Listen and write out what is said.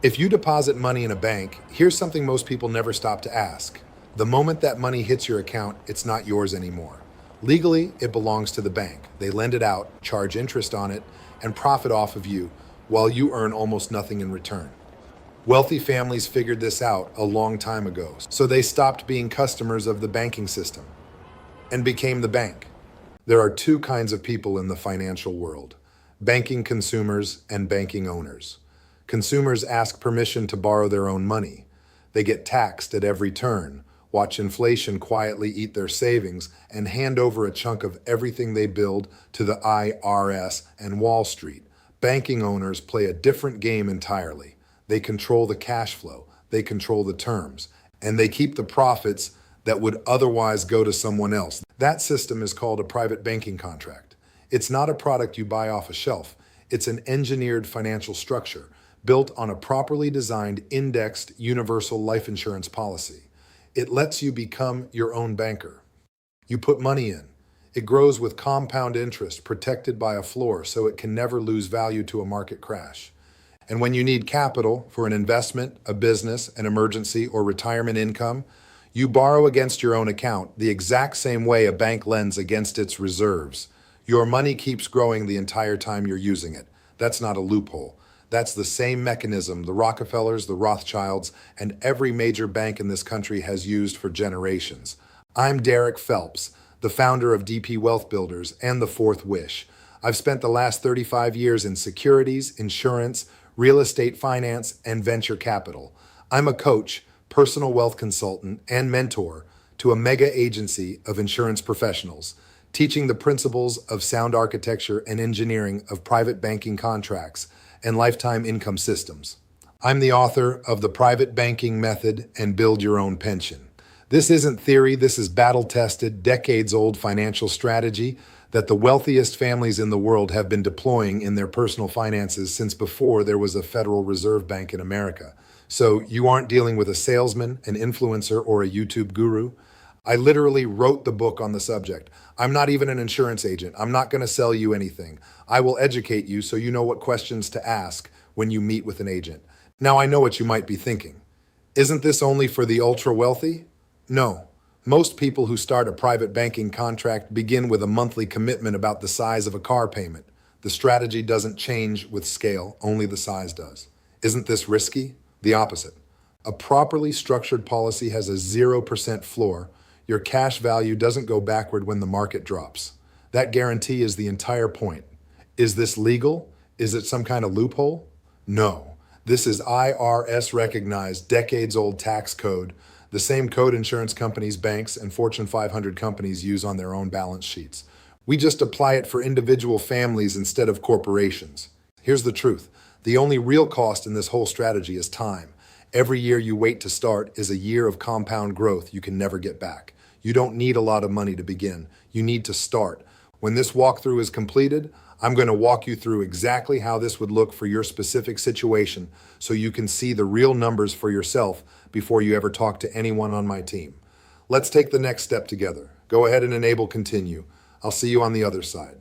If you deposit money in a bank, here's something most people never stop to ask. The moment that money hits your account, it's not yours anymore. Legally, it belongs to the bank. They lend it out, charge interest on it, and profit off of you, while you earn almost nothing in return. Wealthy families figured this out a long time ago, so they stopped being customers of the banking system and became the bank. There are two kinds of people in the financial world: banking consumers and banking owners. Consumers ask permission to borrow their own money. They get taxed at every turn, watch inflation quietly eat their savings, and hand over a chunk of everything they build to the IRS and Wall Street. Banking owners play a different game entirely. They control the cash flow, they control the terms, and they keep the profits that would otherwise go to someone else. That system is called a private banking contract. It's not a product you buy off a shelf. It's an engineered financial structure built on a properly designed, indexed, universal life insurance policy. It lets you become your own banker. You put money in. It grows with compound interest, protected by a floor so it can never lose value to a market crash. And when you need capital for an investment, a business, an emergency, or retirement income, you borrow against your own account the exact same way a bank lends against its reserves. Your money keeps growing the entire time you're using it. That's not a loophole. That's the same mechanism the Rockefellers, the Rothschilds, and every major bank in this country has used for generations. I'm Derrick Phelps, the founder of DP Wealth Builders and the Fourth Wish. I've spent the last 35 years in securities, insurance, real estate finance, and venture capital. I'm a coach, personal wealth consultant, and mentor to a mega agency of insurance professionals, teaching the principles of sound architecture and engineering of private banking contracts and lifetime income systems. I'm the author of The Private Banking Method and Build Your Own Pension. This isn't theory, this is battle-tested, decades-old financial strategy that the wealthiest families in the world have been deploying in their personal finances since before there was a Federal Reserve Bank in America. So you aren't dealing with a salesman, an influencer, or a YouTube guru. I literally wrote the book on the subject. I'm not even an insurance agent. I'm not going to sell you anything. I will educate you so you know what questions to ask when you meet with an agent. Now I know what you might be thinking. Isn't this only for the ultra wealthy? No. Most people who start a private banking contract begin with a monthly commitment about the size of a car payment. The strategy doesn't change with scale, only the size does. Isn't this risky? The opposite. A properly structured policy has a 0% floor. Your cash value doesn't go backward when the market drops. That guarantee is the entire point. Is this legal? Is it some kind of loophole? No. This is IRS recognized, decades-old tax code, the same code insurance companies, banks, and Fortune 500 companies use on their own balance sheets. We just apply it for individual families instead of corporations. Here's the truth. The only real cost in this whole strategy is time. Every year you wait to start is a year of compound growth you can never get back. You don't need a lot of money to begin. You need to start. When this walkthrough is completed, I'm going to walk you through exactly how this would look for your specific situation so you can see the real numbers for yourself before you ever talk to anyone on my team. Let's take the next step together. Go ahead and enable continue. I'll see you on the other side.